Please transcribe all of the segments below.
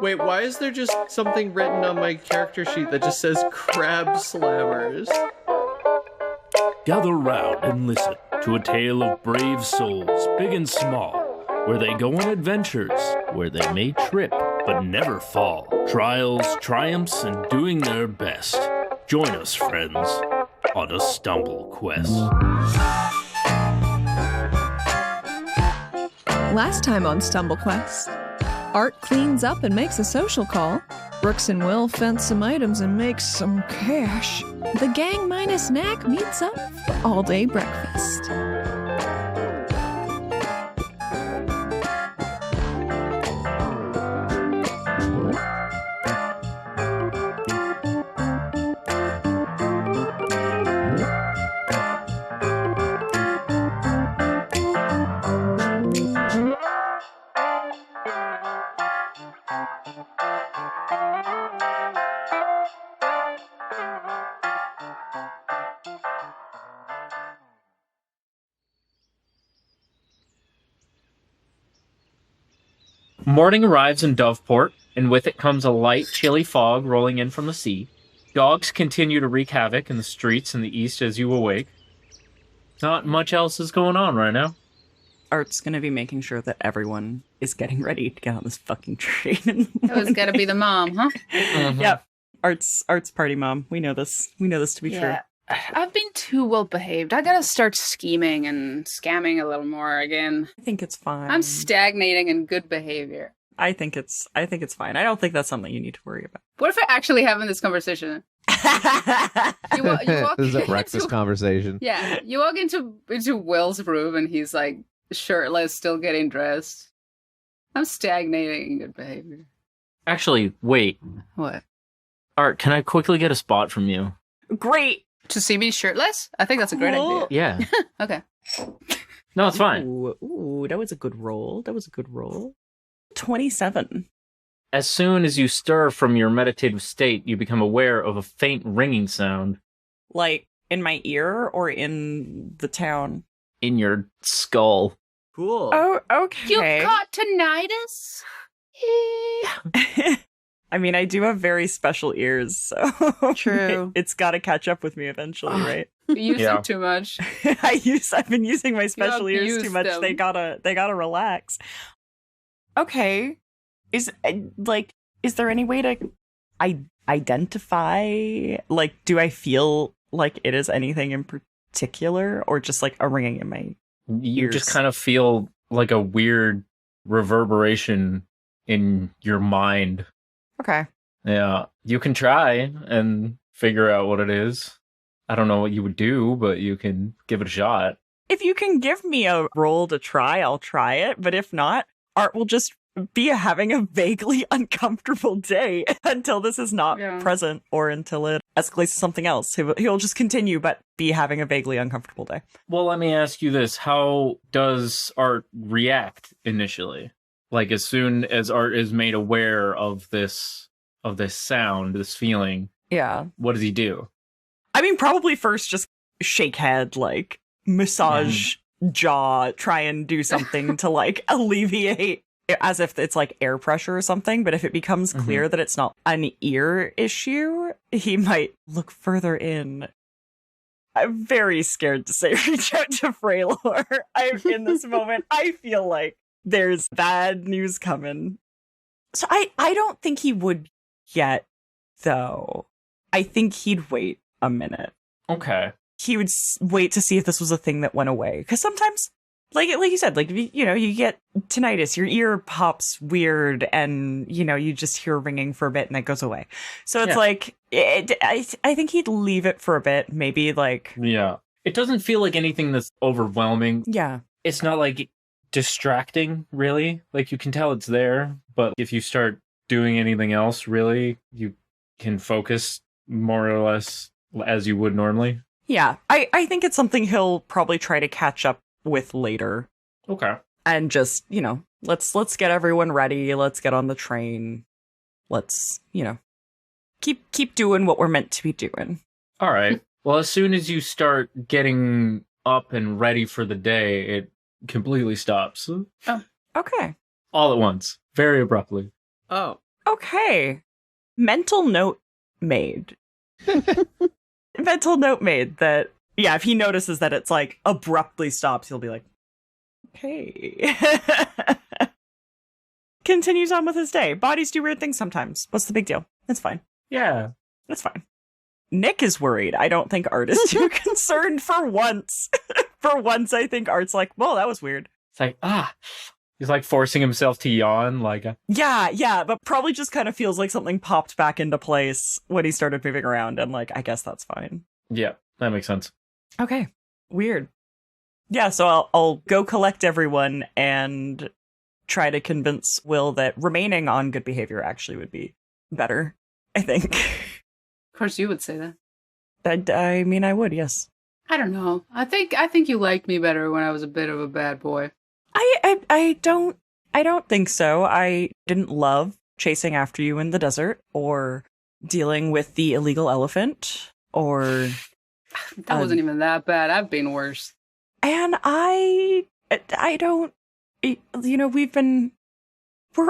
Wait, why is there just something written on my character sheet that just says Crab Slammers? Gather round and listen to a tale of brave souls, big and small, where they go on adventures, where they may trip but never fall. Trials, triumphs, and doing their best. Join us, friends, on a stumble quest. Last time on Stumble Quest, Art cleans up and makes a social call. Brix and Will fence some items and make some cash. The gang minus Knack meets up for all-day breakfast. Morning arrives in Doveport, and with it comes a light, chilly fog rolling in from the sea. Dogs continue to wreak havoc in the streets in the east as you awake. Not much else is going on right now. Art's gonna be making sure that everyone is getting ready to get on this fucking train. That was gotta be the mom, huh? Mm-hmm. Yep. Art's party mom. We know this. We know this to be true. I've been too well behaved. I gotta start scheming and scamming a little more again. I think it's fine. I'm stagnating in good behavior. I think it's fine. I don't think that's something you need to worry about. What if we're actually having this conversation? You walk This is a breakfast conversation. Yeah, you walk into Will's room and he's like shirtless, still getting dressed. I'm stagnating in good behavior. Actually, wait. What? Art, can I quickly get a spot from you? Great. To see me shirtless? I think that's a great idea. Yeah. Okay. No, it's fine. Ooh, that was a good roll. 27. As soon as you stir from your meditative state, you become aware of a faint ringing sound. Like, in my ear or in the town? In your skull. Cool. Oh, okay. You caught tinnitus? I mean, I do have very special ears, so True. It's got to catch up with me eventually, right? You use them too much. I've been using my special ears abused too much. them. They gotta relax. Okay, is there any way to identify? Like, do I feel like it is anything in particular, or just like a ringing in my You ears? just kind of feel like a weird reverberation in your mind. Okay. Yeah, you can try and figure out what it is. I don't know what you would do, but you can give it a shot. If you can give me a roll to try, I'll try it. But if not, Art will just be having a vaguely uncomfortable day until this is not present or until it escalates to something else. He'll just continue, but be having a vaguely uncomfortable day. Well, let me ask you this. How does Art react initially? Like, as soon as Art is made aware of this sound, this feeling, Yeah. what does he do? I mean, probably first just shake head, like massage jaw, try and do something to like alleviate, as if it's like air pressure or something. But if it becomes clear that it's not an ear issue, he might look further in. I'm very scared to say reach out to Freylor. I'm in this moment. I feel like there's bad news coming. So I don't think he would yet, though. I think he'd wait a minute. Okay. He would wait to see if this was a thing that went away. Because sometimes, like you said, like, you get tinnitus, your ear pops weird, and, you just hear ringing for a bit and it goes away. So it's like, I think he'd leave it for a bit, maybe like... Yeah. It doesn't feel like anything that's overwhelming. Yeah. It's not like distracting, really. Like, you can tell it's there, but if you start doing anything else, really, you can focus more or less as you would normally. Yeah, I think it's something he'll probably try to catch up with later. Okay. And just, let's get everyone ready. Let's get on the train. Let's, keep doing what we're meant to be doing. All right. Well, as soon as you start getting up and ready for the day, it completely stops. Oh. Okay. All at once. Very abruptly. Oh. Okay. Mental note made. Mental note made that, yeah, if he notices that it's like abruptly stops, he'll be like, okay. Continues on with his day. Bodies do weird things sometimes. What's the big deal? It's fine. Yeah. It's fine. Nick is worried. I don't think Art is too concerned for once. For once, I think Art's like, well, that was weird. It's like, he's like forcing himself to yawn, like Yeah, but probably just kind of feels like something popped back into place when he started moving around, and like, I guess that's fine. Yeah, that makes sense. Okay, weird. Yeah, so I'll go collect everyone and try to convince Will that remaining on good behavior actually would be better, I think. Of course, you would say that. I mean, I would, yes. I don't know. I think you liked me better when I was a bit of a bad boy. I don't think so. I didn't love chasing after you in the desert or dealing with the illegal elephant or That wasn't even that bad. I've been worse. And I don't, you know, we're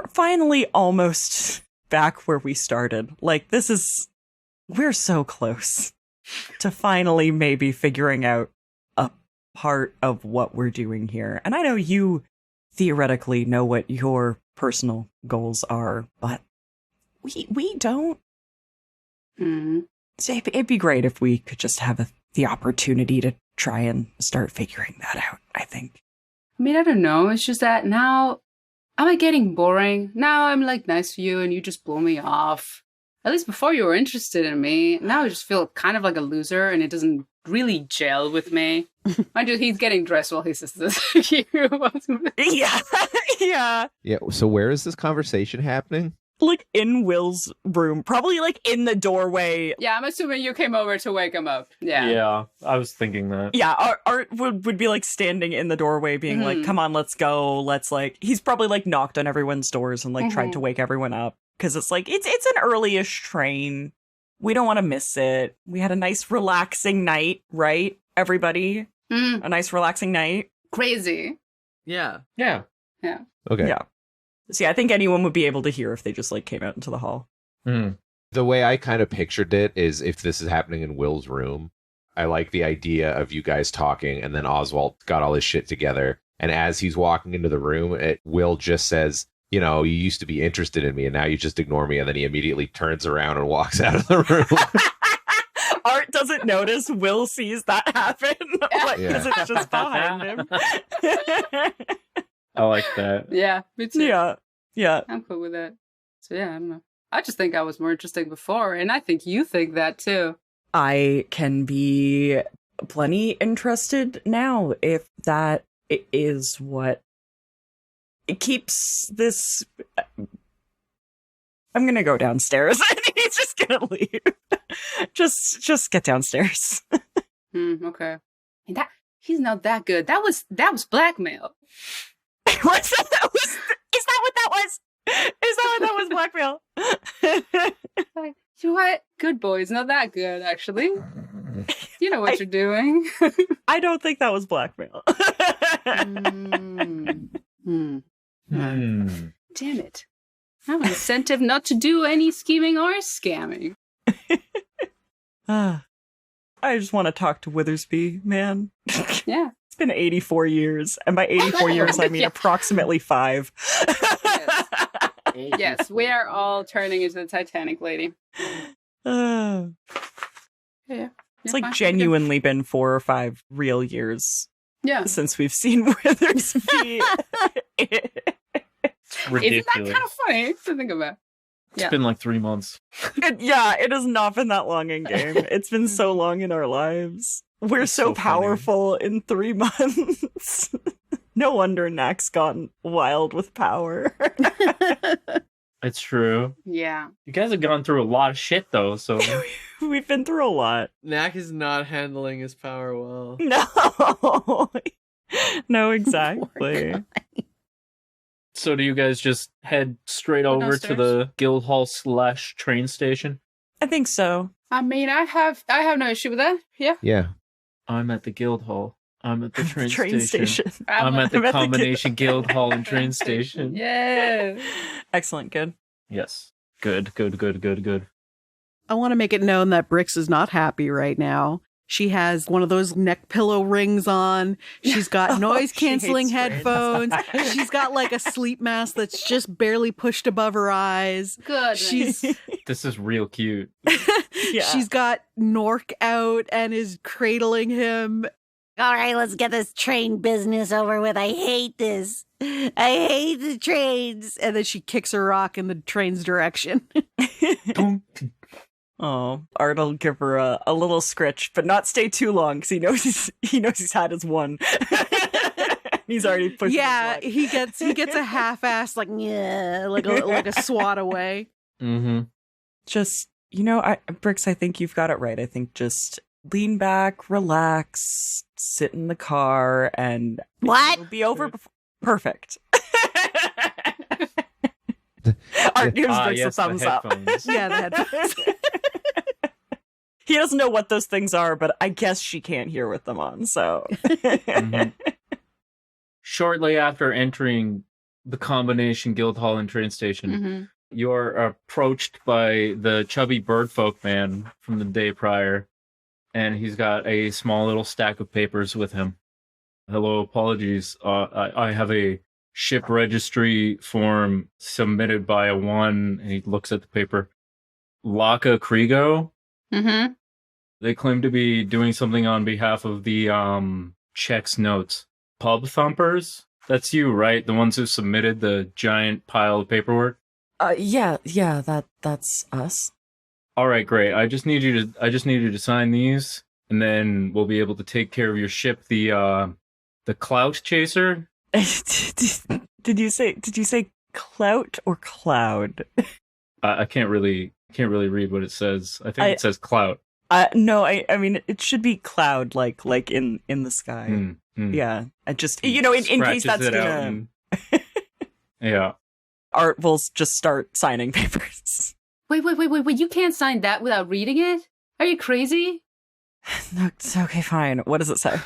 finally almost back where we started. Like, we're so close to finally maybe figuring out a part of what we're doing here. And I know you theoretically know what your personal goals are, but we don't. Mm-hmm. So it'd be great if we could just have the opportunity to try and start figuring that out, I think. I mean, I don't know. It's just that now I'm like getting boring. Now I'm like nice to you and you just blow me off. At least before you were interested in me. Now I just feel kind of like a loser and it doesn't really gel with me. Mind you, he's getting dressed while he says this. Yeah. Yeah. So where is this conversation happening? Like in Will's room, probably like in the doorway. Yeah, I'm assuming you came over to wake him up. Yeah. Yeah, I was thinking that. Yeah, Art would be like standing in the doorway being like, come on, let's go. Let's like, he's probably like knocked on everyone's doors and like tried to wake everyone up. Because it's like, it's an early-ish train. We don't want to miss it. We had a nice relaxing night, right? Everybody? A nice relaxing night. Crazy. Yeah. Yeah. Yeah. Okay. Yeah. So yeah, I think anyone would be able to hear if they just like came out into the hall. The way I kind of pictured it is if this is happening in Will's room, I like the idea of you guys talking and then Oswalt got all his shit together. And as he's walking into the room, Will just says, you know, you used to be interested in me and now you just ignore me. And then he immediately turns around and walks out of the room. Art doesn't notice. Will sees that happen because it's just behind him. I like that. Yeah, me too. Yeah. I'm cool with that. So yeah, I don't know. I just think I was more interesting before, and I think you think that too. I can be plenty interested now if that is what it keeps this. I'm gonna go downstairs. And he's just gonna leave. Just get downstairs. Okay. And he's not that good. That was blackmail. Is that what that was? Is that what that was, blackmail? Like, you know what? Good boy's not that good, actually. You know what you're doing. I don't think that was blackmail. Damn it. I have an incentive not to do any scheming or scamming. I just want to talk to Withersby, man. Yeah. It's been 84 years. And by 84 years, I mean approximately 5. Yes, we are all turning into the Titanic lady. Yeah. It's like genuinely been 4 or 5 real years since we've seen Withersby. Ridiculous. Isn't that kind of funny to think about? It's been like 3 months. It has not been that long in game. It's been so long in our lives. We're so powerful in 3 months. No wonder Knack's gone wild with power. It's true. Yeah. You guys have gone through a lot of shit, though, so... We've been through a lot. Knack is not handling his power well. No, exactly. So do you guys just head straight over to the guild hall / train station? I think so. I mean, I have no issue with that. Yeah. Yeah. I'm at the guild hall. I'm at the train station. I'm at the combination guild hall and train station. Yeah. Excellent. Good. Yes. Good. I want to make it known that Brix is not happy right now. She has one of those neck pillow rings on. She's got noise canceling headphones. She's got like a sleep mask that's just barely pushed above her eyes. Good. This is real cute. Yeah. She's got Nork out and is cradling him. All right, let's get this train business over with. I hate this. I hate the trains. And then she kicks a rock in the train's direction. Oh, Art will give her a little scritch, but not stay too long because he knows he's had his one. He's already pushed. Yeah, he gets a half-ass like a swat away. Mm-hmm. Just Brix, I think you've got it right. I think just lean back, relax, sit in the car, and What? it'll be over. Perfect. Art gives Brix a thumbs up. Yeah, the headphones. He doesn't know what those things are, but I guess she can't hear with them on, so. Mhm. Shortly after entering the combination Guildhall and train station, Mm-hmm. you're approached by the chubby birdfolk man from the day prior, and he's got a small little stack of papers with him. Hello, apologies. I have a ship registry form submitted by a one, and he looks at the paper. Laka Krigo? Mm-hmm. They claim to be doing something on behalf of the Check's notes. Pub thumpers? That's you, right? The ones who submitted the giant pile of paperwork? Yeah, that's us. All right, great. I just need you to sign these, and then we'll be able to take care of your ship, the Clout Chaser. Did you say clout or cloud? I can't really read what it says. I think it says clout. No, I mean it should be cloud, like in the sky. Yeah, I just in case that's Scratches it out gonna. yeah. Art will just start signing papers. Wait, you can't sign that without reading it? Are you crazy? No, it's okay, fine. What does it say?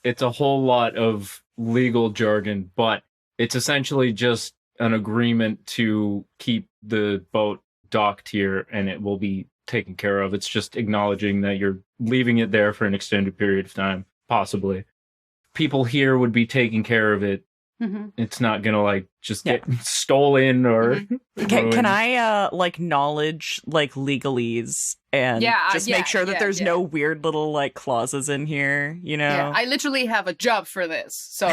It's a whole lot of legal jargon, but it's essentially just an agreement to keep the boat docked here, and it will be taken care of. It's just acknowledging that you're leaving it there for an extended period of time, possibly. People here would be taking care of it. Mm-hmm. It's not gonna just get stolen or. Can I knowledge legalese and make sure that there's no weird little clauses in here, Yeah, I literally have a job for this. So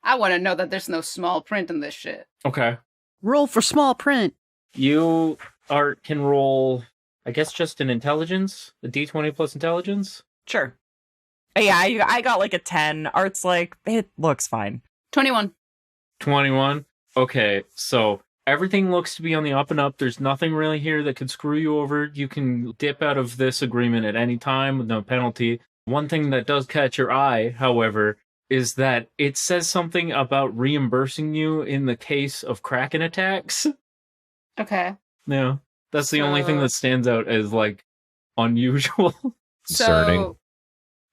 I want to know that there's no small print in this shit. Okay. Roll for small print. You can roll, I guess, just an intelligence, a d20 plus intelligence. Sure. Yeah, I got a 10. Art's it looks fine. 21. 21? Okay, so everything looks to be on the up and up. There's nothing really here that could screw you over. You can dip out of this agreement at any time with no penalty. One thing that does catch your eye, however, is that it says something about reimbursing you in the case of Kraken attacks. Okay. Yeah, that's the only thing that stands out as unusual. Concerning.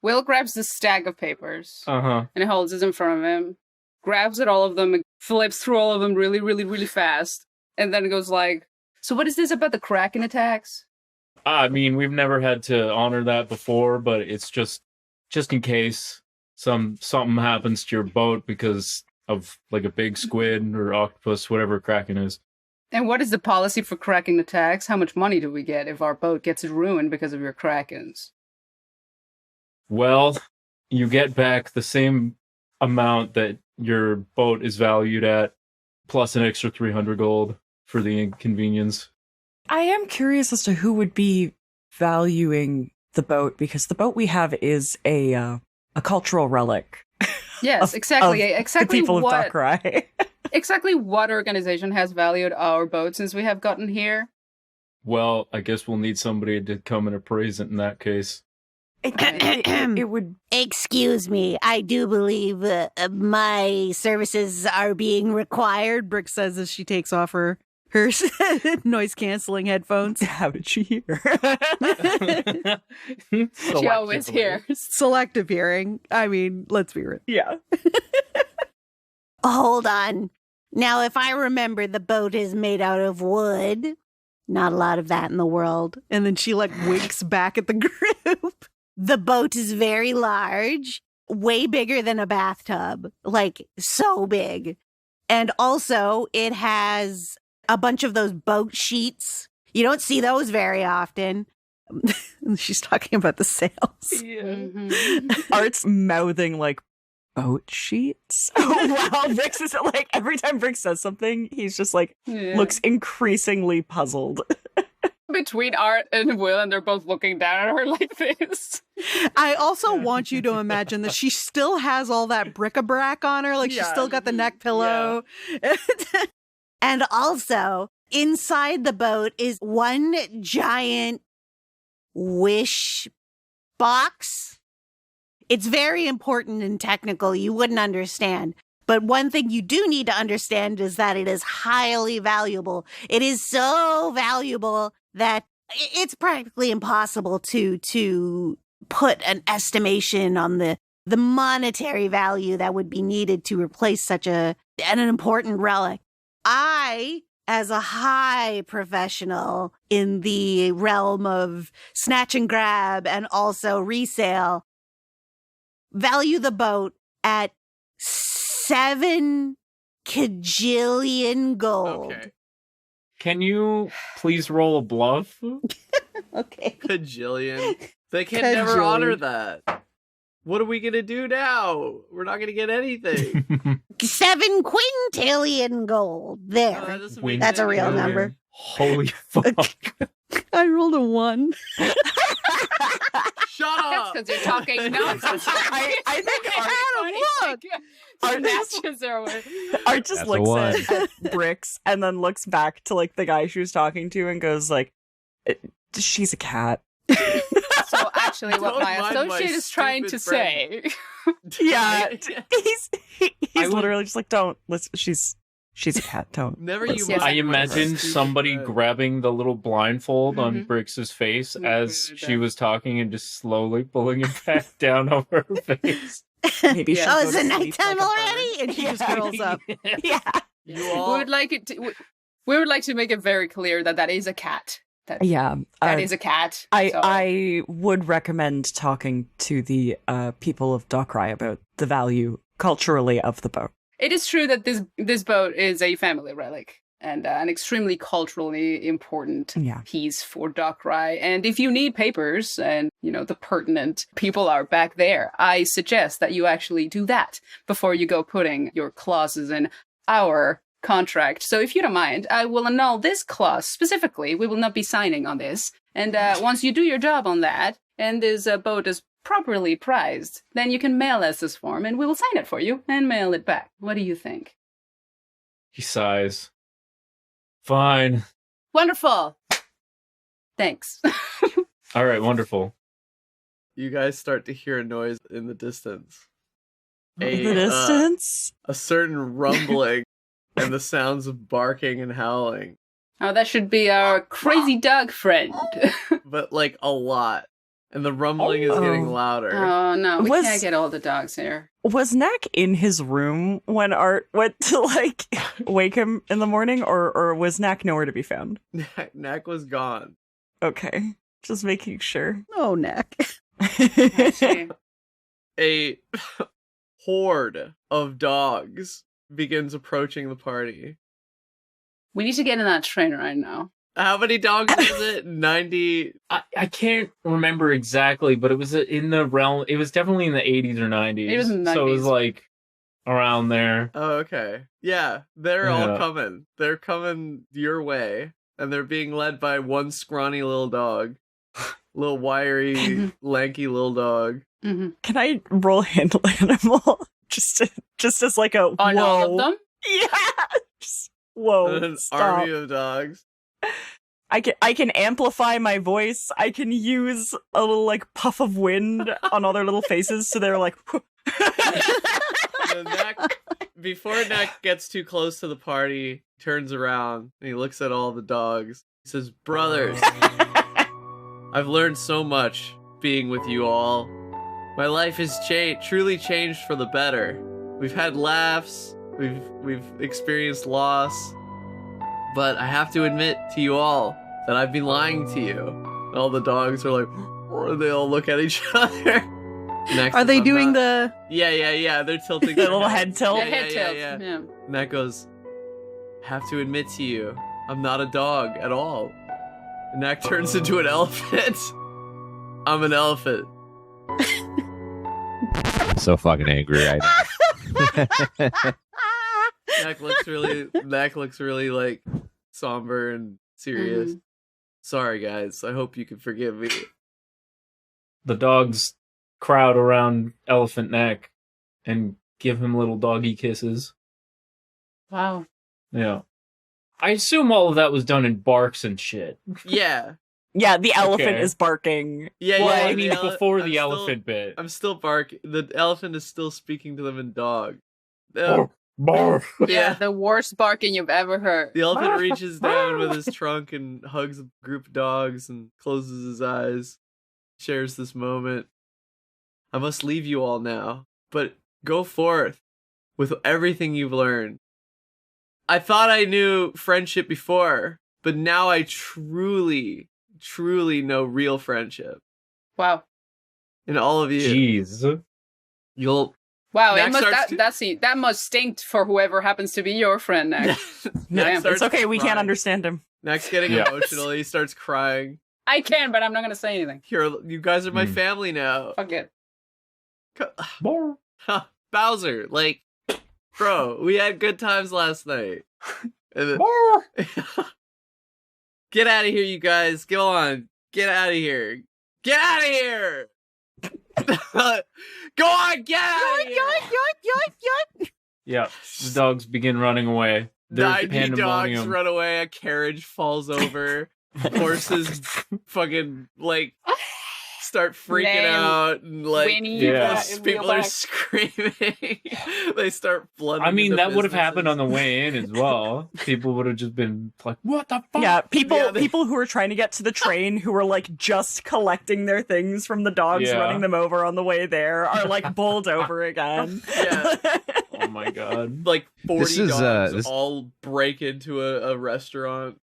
Will grabs the stack of papers Uh-huh. and holds it in front of him, grabs at all of them, and flips through all of them really, really, really fast, and then goes so what is this about the Kraken attacks? I mean, we've never had to honor that before, but it's just in case something happens to your boat because of a big squid or octopus, whatever Kraken is. And what is the policy for Kraken attacks? How much money do we get if our boat gets ruined because of your Krakens? Well, you get back the same amount that your boat is valued at, plus an extra 300 gold for the inconvenience. I am curious as to who would be valuing the boat, because the boat we have is a cultural relic. Yes, exactly. The people of Darkrai. Exactly what organization has valued our boat since we have gotten here? Well, I guess we'll need somebody to come and appraise it in that case. It would. Excuse me, I do believe my services are being required. Brix says as she takes off her noise canceling headphones. How did she hear? She always hears. Selective hearing. I mean, let's be real. Yeah. Hold on. Now, if I remember, the boat is made out of wood. Not a lot of that in the world. And then she like winks back at the group. The boat is very large, way bigger than a bathtub, like so big. And also it has a bunch of those boat sheets. You don't see those very often. She's talking about the sails. Art's mouthing like boat sheets. Oh wow, Brix is like every time Brix says something, he's just like looks increasingly puzzled. Between Art and Will, and they're both looking down at her like this. I also want you to imagine that she still has all that bric-a-brac on her, like she's still got the neck pillow. Yeah. And also, inside the boat is one giant wish box. It's very important and technical. You wouldn't understand. But one thing you do need to understand is that it is highly valuable. It is so valuable that it's practically impossible to put an estimation on the monetary value that would be needed to replace such an important relic. I, as a high professional in the realm of snatch and grab and also resale, value the boat at 7 kajillion gold. Okay. Can you please roll a bluff? Okay. Kajillion. They can never honor that. What are we going to do now? We're not going to get anything. 7 quintillion gold. There. That's a real number. Holy fuck. I rolled a 1. Shut up! That's because you're talking nonsense. I think Art just That's looks at Brix and then looks back to like the guy she was talking to and goes like, she's a cat. So actually what my associate is trying to say. Yeah. He's literally just like, don't listen, she's a cat, don't. Never you Yes, I imagine somebody grabbing the little blindfold on Brix's face as she was talking and just slowly pulling it back down over her face. Maybe she'll Oh, go is to it sleep nighttime like a already? bird. And she just curls up. Yeah. You all... We would like to make it very clear that is a cat. That is a cat. I would recommend talking to the people of Darkrai about the value culturally of the boat. It is true that this boat is a family relic and an extremely culturally important piece for Darkrai. And if you need papers and, the pertinent people are back there, I suggest that you actually do that before you go putting your clauses in our contract. So if you don't mind, I will annul this clause specifically. We will not be signing on this. And once you do your job on that, and this boat is properly prized, then you can mail us this form and we will sign it for you and mail it back. What do you think? He sighs. Fine. Wonderful. Thanks. All right, wonderful. You guys start to hear a noise in the distance. In the distance? A certain rumbling and the sounds of barking and howling. Oh, that should be our crazy dog friend. But like a lot. And the rumbling is getting louder. Oh, no, we can't get all the dogs here. Was Knack in his room when Art went to, like, wake him in the morning, or was Knack nowhere to be found? Knack was gone. Okay, just making sure. Oh, Knack. A horde of dogs begins approaching the party. We need to get in that train right now. How many dogs is it? 90? I can't remember exactly, but it was in the realm. It was definitely in the 80s or 90s. It was in the 90s. So it was like around there. Oh, okay. Yeah, they're all coming. They're coming your way, and they're being led by one scrawny little dog. Little wiry, lanky little dog. Mm-hmm. Can I roll handle animal? just as like a on whoa. all of them? Yeah. Just, whoa. An stop. army of dogs. I can amplify my voice. I can use a little like puff of wind on all their little faces, so they're like. Before Knack gets too close to the party, he turns around and he looks at all the dogs. He says, "Brothers, I've learned so much being with you all. My life has truly changed for the better. We've had laughs, we've experienced loss, but I have to admit to you all, that I've been lying to you. And all the dogs are like, or they all look at each other. Knack Are says, they "I'm doing not-" Yeah. They're tilting The their little heads. head tilt? Yeah, Head tilt. yeah. Yeah. Knack goes, have to admit to you, I'm not a dog at all. And Knack turns into an elephant. I'm an elephant. I'm so fucking angry right now. Knack looks really like somber and serious. Mhm. Sorry guys, I hope you can forgive me. The dogs crowd around Elephant Neck and give him little doggy kisses. Wow. Yeah. I assume all of that was done in barks and shit. Yeah. Yeah, the elephant Okay. is barking. Yeah, Well, yeah. I mean, before the elephant bit. I'm still barking. The elephant is still speaking to them in dog. Bark. Yeah, the worst barking you've ever heard. The elephant reaches down with his trunk and hugs a group of dogs and closes his eyes. Shares this moment. I must leave you all now, but go forth with everything you've learned. I thought I knew friendship before, but now I truly know real friendship. Wow. And all of you, Jeez. you'll Wow, Knack that must stink for whoever happens to be your friend next. No, Knack Damn. starts it's okay, we can't crying. understand him. Knack's getting Yeah. emotional. He starts crying. I can, but I'm not gonna say anything. Here, you guys are my Hmm. family now. Fuck it. Huh, Bowser, like, bro, we had good times last night. And then- Get out of here, you guys. Go on. Get out of here. Get out of here. Go on, get out of here. Yeah. The dogs begin running away. There's 90 dogs pandemonium. run away. A carriage falls over. Horses fucking, like, start freaking Lame. out. And, like, Winnie, Yeah. people are screaming. They start flooding. I mean, into that would have happened on businesses. the way in as well. People would have just been like, what the fuck? Yeah, people Yeah, they- people who are trying to get to the train who are like just collecting their things from the dogs Yeah. running them over on the way there are like bowled over again. Yeah. Oh my god. Like 40 This is, dogs this- all break into a restaurant.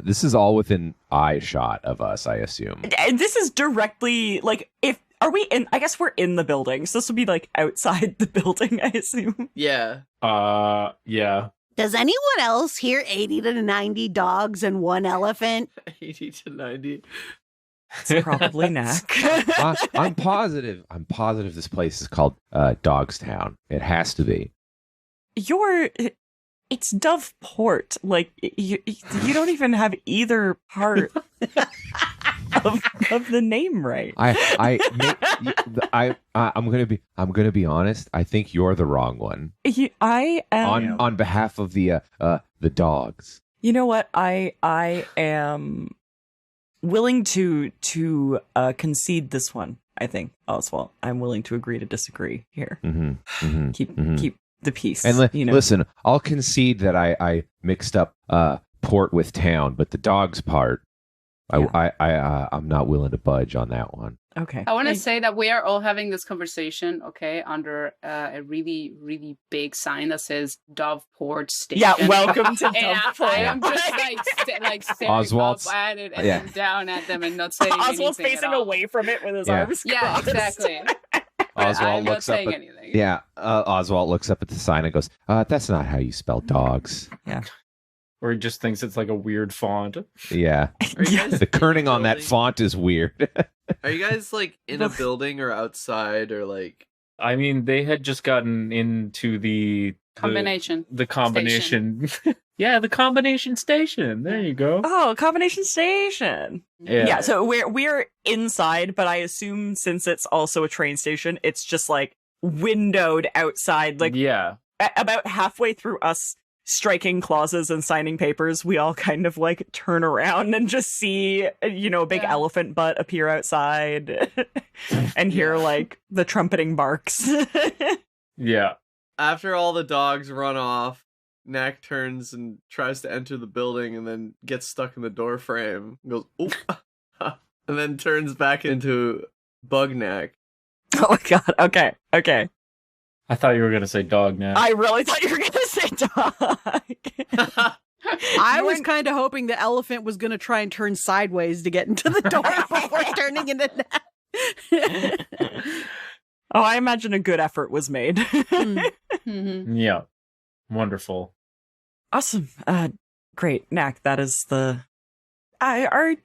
This is all within eye shot of us, I assume. And this is directly like I guess we're in the building, so this would be like outside the building, I assume. Yeah. Yeah. Does anyone else hear 80 to 90 dogs and one elephant? 80 to 90. It's probably Knack. I'm positive. I'm positive this place is called Dogstown. It has to be. It's Doveport. Like you don't even have either part of the name right. I'm gonna be honest. I think you're the wrong one. I am. On behalf of the dogs. You know what? I am willing to concede this one. I think Oswalt. I'm willing to agree to disagree here. Keep the peace. And you know? listen, I'll concede that I mixed up port with town, but the dogs part, I'm not willing to budge on that one. Okay. I want to say that we are all having this conversation, okay, under a really, really big sign that says Doveport Station. Yeah, welcome to And Doveport. I am just like staring Oswald's- up at it and yeah. then down at them and not saying Oswald's anything facing at all. away from it with his Yeah. arms Yeah, crossed. exactly. Oswald I'm not looks up saying at, anything. yeah. Oswald looks up at the sign and goes, "That's not how you spell dogs." Or he just thinks it's like a weird font. Yeah, Are you guys the kerning in a on that building? font is weird. Are you guys like in a building or outside or like? I mean, they had just gotten into the Combination. The combination. Yeah, the combination station. There you go. Oh, combination station. Yeah. Yeah, so we're inside, but I assume since it's also a train station, it's just like windowed outside. Like yeah. About halfway through us striking clauses and signing papers, we all kind of like turn around and just see, a big elephant butt appear outside and hear like the trumpeting barks. Yeah. After all the dogs run off, Knack turns and tries to enter the building and then gets stuck in the door frame. Goes, oop, and then turns back into Bug Knack. Oh my god, okay. I thought you were going to say dog now. I really thought you were gonna say dog. I was kind of hoping the elephant was going to try and turn sideways to get into the door before turning into that. Oh, I imagine a good effort was made. Mm-hmm. Yeah. Wonderful. Awesome. Great. Knack, that is the... Are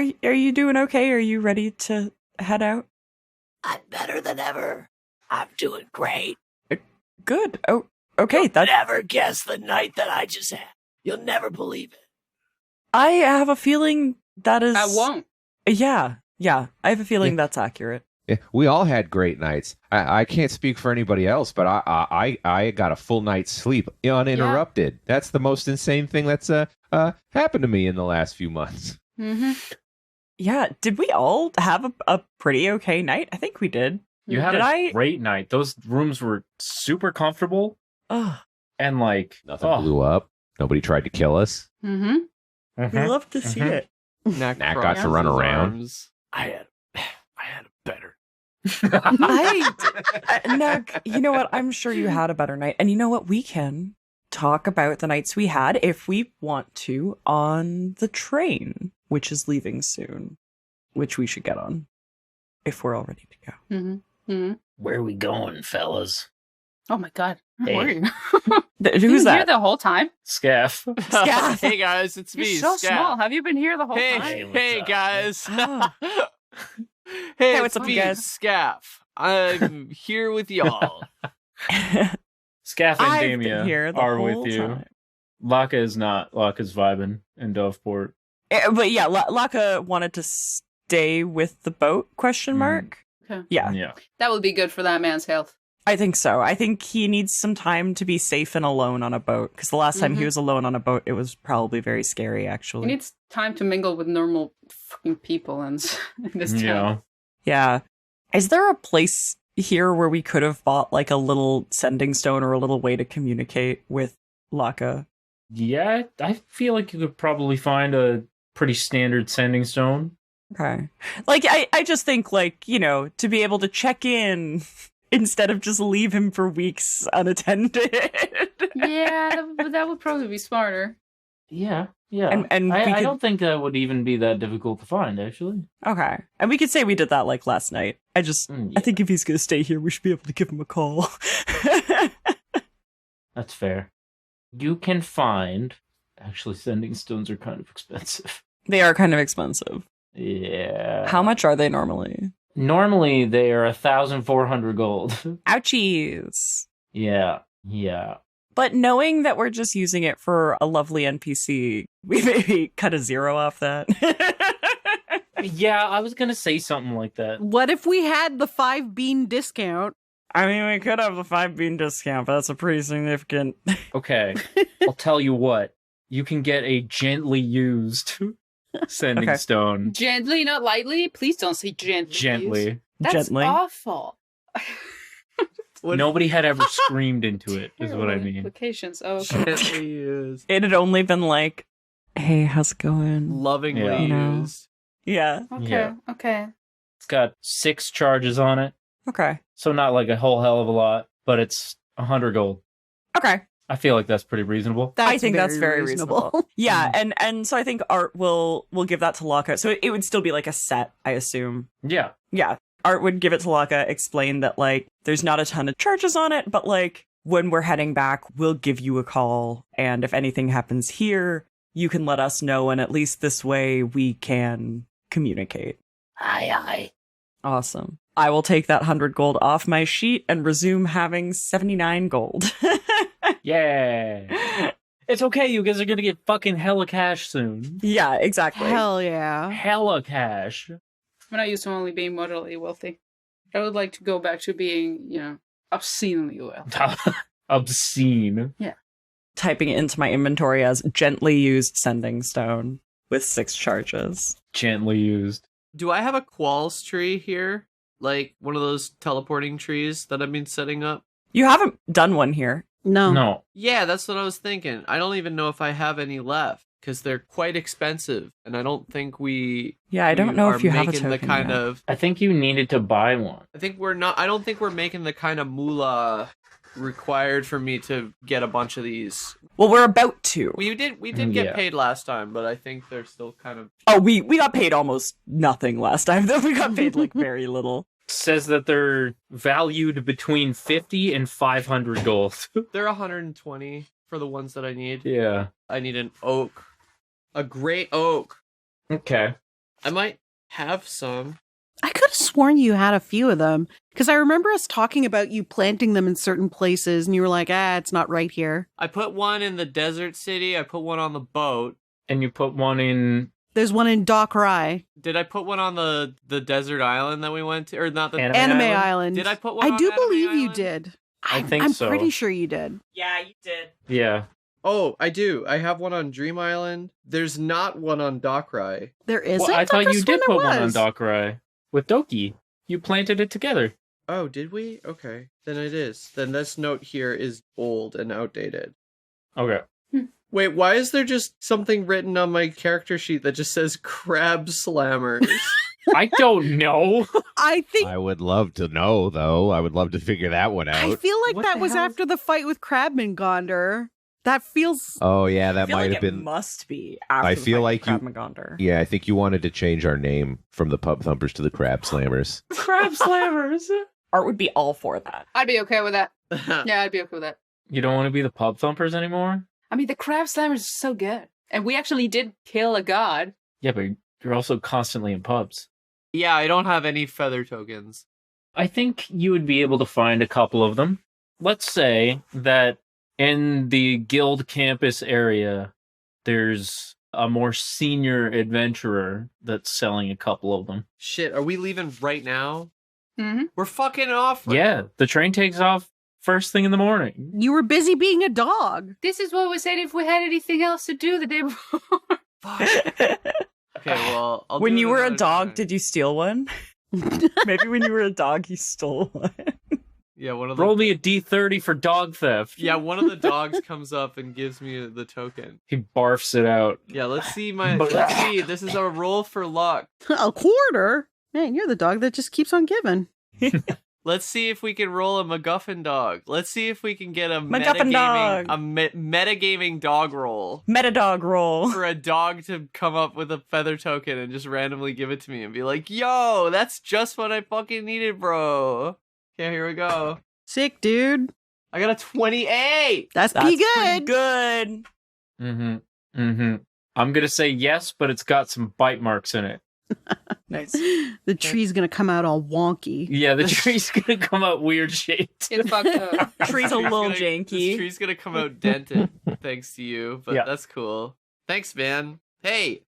you doing okay? Are you ready to head out? I'm better than ever. I'm doing great. Good. Oh, okay. You'll never guess the night that I just had. You'll never believe it. I have a feeling that is... I won't. Yeah. I have a feeling that's accurate. Yeah, we all had great nights. I can't speak for anybody else, but I got a full night's sleep uninterrupted. Yeah. That's the most insane thing that's happened to me in the last few months. Mm-hmm. Yeah, did we all have a pretty okay night? I think we did. You had a great night. Those rooms were super comfortable. Oh. And like... Nothing blew up. Nobody tried to kill us. Mm-hmm. We love to see it. Knack got to run around. I had a better. Knack, you know what? I'm sure you had a better night. And you know what? We can talk about the nights we had if we want to on the train, which is leaving soon, which we should get on if we're all ready to go. Mm-hmm. Mm-hmm. Where are we going, fellas? Oh my god. Hey. Where are you? Who's that? Here the whole time? Scaff. Scaff. Hey guys, it's me, You're so Scaff. small. Have you been here the whole time? Hey up? guys. Oh. Hey, what's it's up, me, guys? Scaff. I'm here with y'all. Scaff and I've Damia been here the are whole with you. time. Laka is not. Laka's vibing in Doveport. But yeah, Laka wanted to stay with the boat, question mark? Okay. Yeah, Yeah. That would be good for that man's health. I think so. I think he needs some time to be safe and alone on a boat, because the last time he was alone on a boat, it was probably very scary, actually. He needs time to mingle with normal fucking people in this town. Yeah. Yeah. Is there a place here where we could have bought like a little sending stone or a little way to communicate with Laka? Yeah, I feel like you could probably find a pretty standard sending stone. Okay. Like, I just think, like, you know, to be able to check in instead of just leave him for weeks unattended. Yeah, that would probably be smarter. Yeah, yeah. And I don't think that would even be that difficult to find, actually. Okay. And we could say we did that, like, last night. I think if he's going to stay here, we should be able to give him a call. That's fair. You can find... Actually, sending stones are kind of expensive. They are kind of expensive. Yeah. How much are they normally? Normally, they are 1,400 gold. Ouchies. Yeah. But knowing that we're just using it for a lovely NPC, we maybe cut a 0 off that. Yeah, I was gonna say something like that. What if we had the 5 bean discount? I mean, we could have the 5 bean discount, but that's a pretty significant... Okay, I'll tell you what. You can get a gently used sending stone. Gently, not lightly. Please don't say gently. Gently. That's Gently. awful. Nobody had ever screamed into it, is what I mean. Implications. Oh, okay. Gently used. It had only been like, hey, how's it going? Lovingly Yeah. You know. used. Yeah. Okay. Yeah. Okay. It's got 6 charges on it, Okay. so not like a whole hell of a lot, but it's 100 gold. Okay. I feel like that's pretty reasonable. I think that's very reasonable. Yeah, and so I think Art will give that to Laka. So it would still be like a set, I assume. Yeah. Yeah. Art would give it to Laka, explain that, like, there's not a ton of charges on it, but, like, when we're heading back, we'll give you a call, and if anything happens here, you can let us know, and at least this way we can communicate. Aye. Awesome. I will take that 100 gold off my sheet and resume having 79 gold. Yeah. It's okay, you guys are gonna get fucking hella cash soon. Yeah, exactly. Hell yeah. Hella cash. I'm not used to only being moderately wealthy. I would like to go back to being, obscenely wealthy. Obscene. Yeah. Typing it into my inventory as gently used sending stone with 6 charges. Gently used. Do I have a qualls tree here? Like one of those teleporting trees that I've been setting up? You haven't done one here. No. No. Yeah, that's what I was thinking. I don't even know if I have any left because they're quite expensive, and I don't think we. Yeah, I don't know are if you have a making token the kind yet. of. I think you needed to buy one. I think we're not. I don't think we're making the kind of moolah required for me to get a bunch of these. Well, we're about to. We did get paid last time, but I think they're still kind of... Oh, we got paid almost nothing last time, though. We got paid, like, very little. Says that they're valued between 50 and 500 gold. They're 120 for the ones that I need. Yeah. I need an oak. A great oak. Okay. I might have some. I could have sworn you had a few of them because I remember us talking about you planting them in certain places and you were like, it's not right here. I put one in the desert city. I put one on the boat. And you put one in... There's one in Dock Rye. Did I put one on the desert island that we went to? Or not the... Anime Island. Did I put one I on do Anime believe Island? you did. I think I'm so. pretty sure you did. Yeah, you did. Yeah. Oh, I do. I have one on Dream Island. There's not one on Dock Rye. There isn't? Well, I thought you did put one on was. Dock Rye with Doki. You planted it together. Oh, did we? Okay. Then it is. Then this note here is old and outdated. Okay. Wait, why is there just something written on my character sheet that just says crab slammers? I don't know. I think I would love to know, though. I would love to figure that one I out. feel like What that the was hell? after the fight with Crabman Gonder. That feels Oh, yeah, that I feel might like have it been. must be after I the feel fight like with you- Crabmagonder. Yeah, I think you wanted to change our name from the Pub Thumpers to the Crab Slammers. Crab slammers. Art would be all for that. I'd be okay with that. Yeah, I'd be okay with that. You don't want to be the pub thumpers anymore? I mean, the crab slammers is so good. And we actually did kill a god. Yeah, but you're also constantly in pubs. Yeah, I don't have any feather tokens. I think you would be able to find a couple of them. Let's say that in the guild campus area, there's a more senior adventurer that's selling a couple of them. Shit, are we leaving right now? Mm-hmm. We're fucking off. Right Yeah, now. the train takes off first thing in the morning. you were busy being a dog. This is what we said if we had anything else to do the day before. Okay, well, I'll When do you it were a another dog, time. did you steal one? Maybe when you were a dog, you stole one. Yeah, one of the Roll me a D30 for dog theft. Yeah, one of the dogs comes up and gives me the token. He barfs it out. Yeah, let's see let's see. This is a roll for luck. A quarter? Man, you're the dog that just keeps on giving. Let's see if we can roll a MacGuffin dog. Let's see if we can get a MacGuffin dog. metagaming dog roll. Metadog roll. For a dog to come up with a feather token and just randomly give it to me and be like, yo, that's just what I fucking needed, bro. Okay, here we go. Sick, dude. I got a 28. That's That's pretty pretty good. good. Mm-hmm. Mm-hmm. I'm gonna say yes, but it's got some bite marks in it. Nice. The tree's gonna come out all wonky. Yeah, the tree's gonna come out weird shaped. It's fucked up. Tree's a little janky. This tree's gonna come out dented thanks to you, but Yeah. that's cool. Thanks, man. Hey.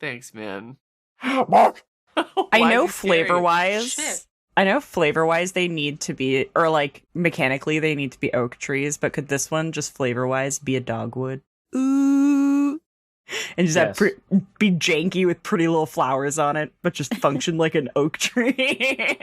Thanks, man. I Why know is he scary? flavor-wise. Shit. I know flavor-wise they need to be, or like mechanically they need to be oak trees, but could this one just flavor-wise be a dogwood? Ooh. And just Yes. be janky with pretty little flowers on it, but just function like an oak tree.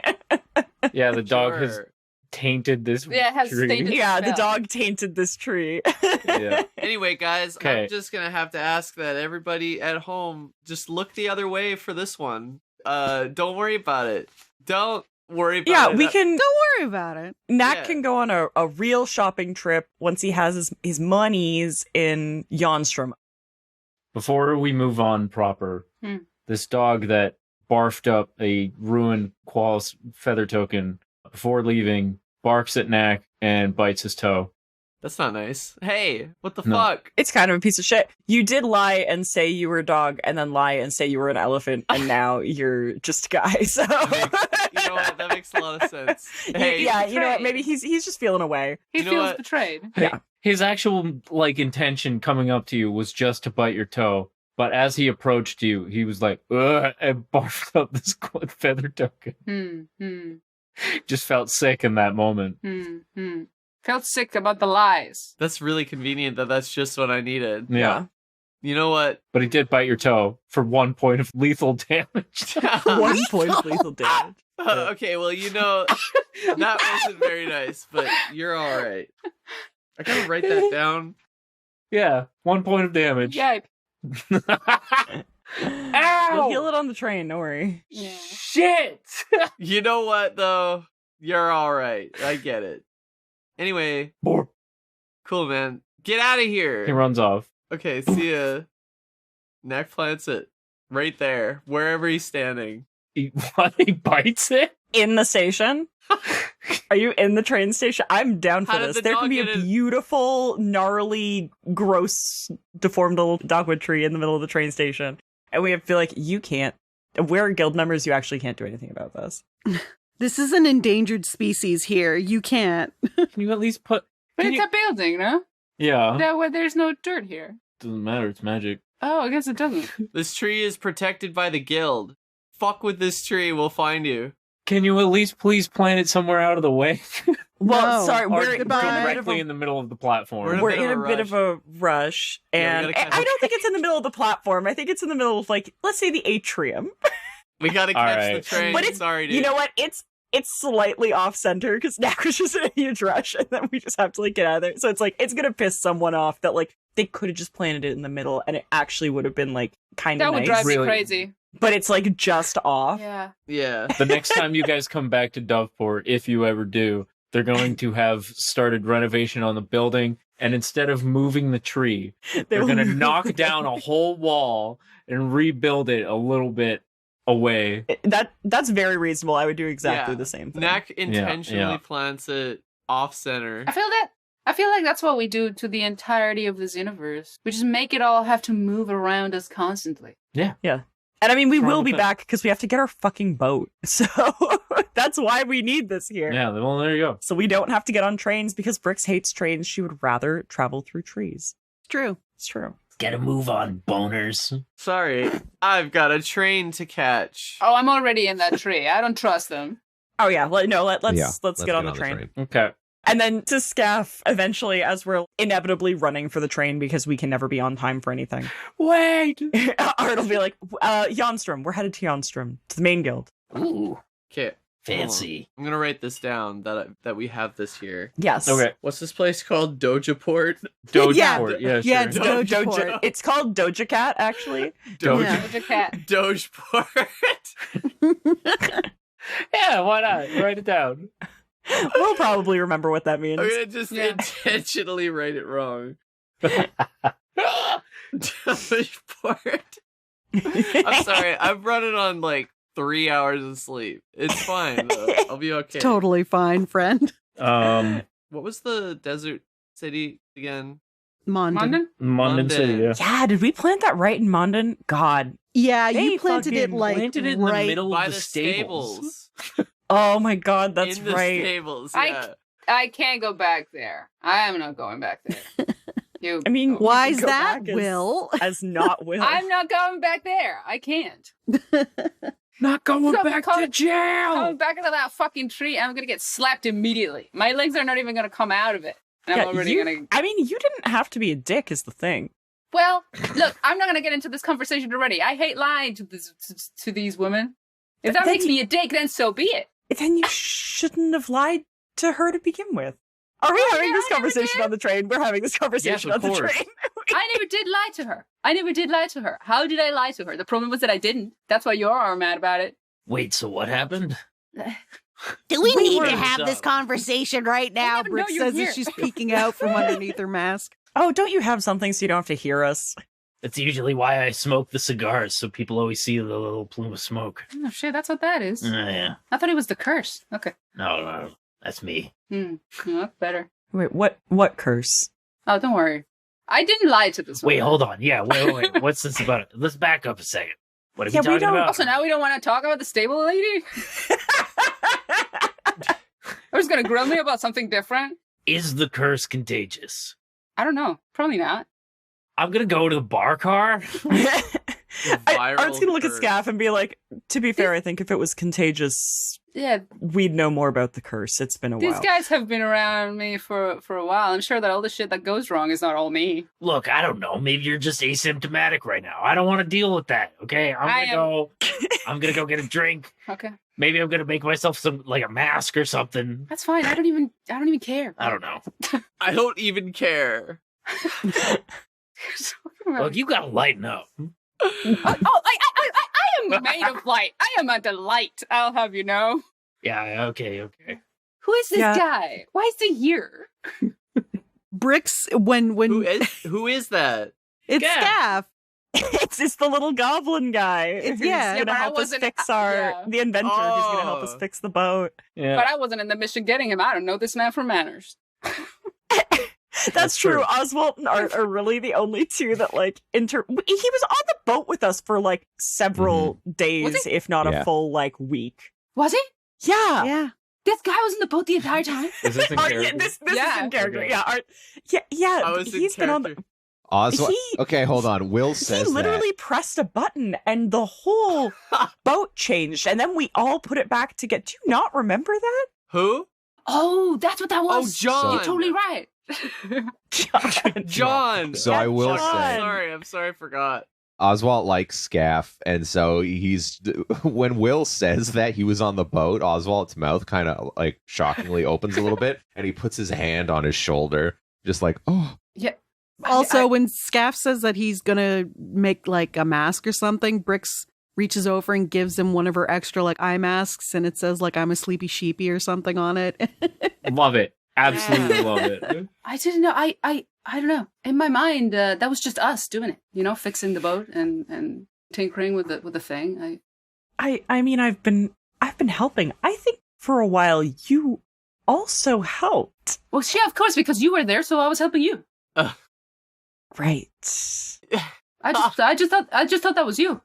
Yeah, the dog has Sure. tainted this Yeah, it has tree. tainted- Yeah, the smell. dog tainted this tree. Yeah. Anyway, guys, Okay. I'm just gonna have to ask that everybody at home just look the other way for this one. Don't worry about it. Don't worry about Yeah, it. we can. Don't worry about it. Knack Yeah. can go on a real shopping trip once he has his monies in Jonstrom. Before we move on proper, this dog that barfed up a ruined Qual's feather token before leaving barks at Knack and bites his toe. That's not nice. Hey, what the No. fuck? It's kind of a piece of shit. You did lie and say you were a dog, and then lie and say you were an elephant, and now you're just a guy. So You know what? That makes a lot of sense. Hey, yeah, you know what? betrayed. Maybe he's just feeling away. He You know feels what? betrayed. Yeah. His actual intention coming up to you was just to bite your toe. But as he approached you, he was like, ugh, and barfed up this feather token. Just felt sick in that moment. Felt sick about the lies. That's really convenient that that's just what I needed. Yeah. You know what? But he did bite your toe for 1 point of lethal damage. 1 point of lethal damage. Okay, well, you know, that wasn't very nice, but you're all right. I gotta write that down. Yeah, 1 point of damage. Yipe. We'll heal it on the train. Don't worry. Yeah. Shit! You know what, though? You're all right. I get it. Anyway, Borp. cool, man. Get out of here. He runs off. Okay, see ya. Knack plants it right there, wherever he's standing. He bites it? In the station? Are you in the train station? I'm down for How did this. the There dog can be a get in? beautiful, gnarly, gross, deformed little dogwood tree in the middle of the train station. And we feel like you can't. We're guild members, you actually can't do anything about this. This is an endangered species here. You can't. Can you at least put... But it's a building, no? Yeah. That way there's no dirt here. Doesn't matter, it's magic. Oh, I guess it doesn't. This tree is protected by the guild. Fuck with this tree, we'll find you. Can you at least please plant it somewhere out of the way? Well, No. sorry, Or we're directly in the middle of the platform. We're in a bit of a rush, Yeah, we and gotta catch I don't think it's in the middle of the platform. I think it's in the middle of, like, let's say the atrium. We gotta All catch right. the train. But it's, Sorry, dude. you know what? It's slightly off center because Knack was just in a huge rush, and then we just have to like get out of there. So it's like it's gonna piss someone off that like they could have just planted it in the middle, and it actually would have been like kind of That would nice. drive me Really? crazy. But it's like just off. Yeah. Yeah. The next time you guys come back to Doveport, if you ever do, they're going to have started renovation on the building, and instead of moving the tree, they're going to knock down a whole wall and rebuild it a little bit away. That's very reasonable. I would do exactly Yeah. the same thing. Knack intentionally yeah. plants it off center. I feel like that's what we do to the entirety of this universe. We just make it all have to move around us constantly. And I mean, we What's wrong will with be that? back because we have to get our fucking boat. So that's why we need this here. Yeah, well, there you go. So we don't have to get on trains because Brix hates trains. She would rather travel through trees. True. It's true. Get a move on, boners. Sorry, I've got a train to catch. Oh, I'm already in that tree. I don't trust them. Oh yeah, let's Yeah, get on the train. Okay. And then to Scaff eventually as we're inevitably running for the train because we can never be on time for anything. Wait! Art will be like, Jonstrom, we're headed to Jonstrom, to the main guild. Ooh, Okay, fancy. I'm gonna write this down that we have this here. Yes. Okay. What's this place called? Dojaport? Dojaport, yeah, sure. Yeah, it's Doja. Dojaport. It's called Doja Cat, actually. Doja. Yeah. Doja Cat. Dojaport. Yeah, why not? Write it down. We'll probably remember what that means. I'm gonna just Yeah. intentionally write it wrong. Dojaport. I'm sorry, I've run it on like 3 hours of sleep. It's fine, though. I'll be okay. Totally fine, friend. What was the desert city again? Mondon. London? Mondon City, yeah. Yeah, did we plant that right in Mondon? God. Yeah, They you planted it fucking like planted it in the right. middle By of the the stables. Oh my god, that's In the right. stables, I- yeah. I can't go back there. I am not going back there. You. I mean, go. Why is Go that, back as- Will? As not Will. I'm not going back there. I can't. Not going Stop back to calling- jail! Going back into that fucking tree, I'm gonna get slapped immediately. My legs are not even gonna come out of it. And I'm already gonna. I mean, you didn't have to be a dick, is the thing. Well, look, I'm not gonna get into this conversation already. I hate lying to these women. If that makes me a dick, then so be it. Then you shouldn't have lied to her to begin with. Are we having this I never conversation did. on the train? We're having this conversation Yes, on of the course. train. I never did lie to her. How did I lie to her? The problem was that I didn't. That's why you're mad about it. Wait, so what happened? Do we need were to have up. this conversation right now? even know Brix you're says here. as she's peeking out from underneath her mask. Oh, don't you have something so you don't have to hear us? That's usually why I smoke the cigars, so people always see the little plume of smoke. Oh shit, that's what that is. Yeah. I thought it was the curse. Okay. No, that's me. Oh, that's better. Wait, what curse? Oh, don't worry. I didn't lie to this Wait, woman. hold on. Yeah, wait. What's this about? Let's back up a second. What are Yeah, we we talking don't- about? Also, now we don't want to talk about the stable lady? I was going to grill me about something different? Is the curse contagious? I don't know. Probably not. I'm gonna go to the bar car. Viral Art's gonna look at curse. Scaff and be like, to be fair, I think if it was contagious, Yeah, we'd know more about the curse. It's been a these while. guys have been around me for a while. I'm sure that all the shit that goes wrong is not all me. Look, I don't know. Maybe you're just asymptomatic right now. I don't want to deal with that. Okay, I'm gonna go get a drink. Okay. Maybe I'm gonna make myself some like a mask or something. That's fine. I don't even care. I don't know. I don't even care. Look, you gotta lighten up. I am made of light. I am a delight. I'll have you know. Yeah. Okay. Who is this guy? Why is he here? Brix, when Who is that? it's Scaff. It's the little goblin guy. Who's but gonna I help us wasn't- fix yeah. the inventor who's gonna help us Oh. fix the boat. Yeah. But I wasn't in the mission getting him. I don't know this man from manners. That's true. Oswalt and Art are really the only two that like He was on the boat with us for like several days, Was he? if not Yeah. a full like week. Was he? Yeah. Yeah. This guy was in the boat the entire time? Is this in Art, character? this Yeah. is in character. Okay. Yeah. Art. Yeah. I was in He's been on the. character. Oswald. He- Okay, hold on. Will says He literally pressed a button and the whole boat changed, and then we all put it back to get. Do you not remember that? Who? Oh, that's what that was. Oh, John. You're totally right. John. So I will John. say, I'm sorry, I forgot. Oswald likes Scaff, and so he's when Will says that he was on the boat, Oswald's mouth kind of like shockingly opens a little bit, and he puts his hand on his shoulder, just like, oh. Yeah. Also, when Scaff says that he's gonna make like a mask or something, Brix reaches over and gives him one of her extra like eye masks, and it says like "I'm a sleepy sheepy" or something on it. Love it. Absolutely love it. I didn't know. I don't know. In my mind, that was just us doing it. You know, fixing the boat and tinkering with the thing. I mean, I've been helping. I think for a while you also helped. Well, yeah, of course, because you were there, so I was helping you. Right. I just thought that was you.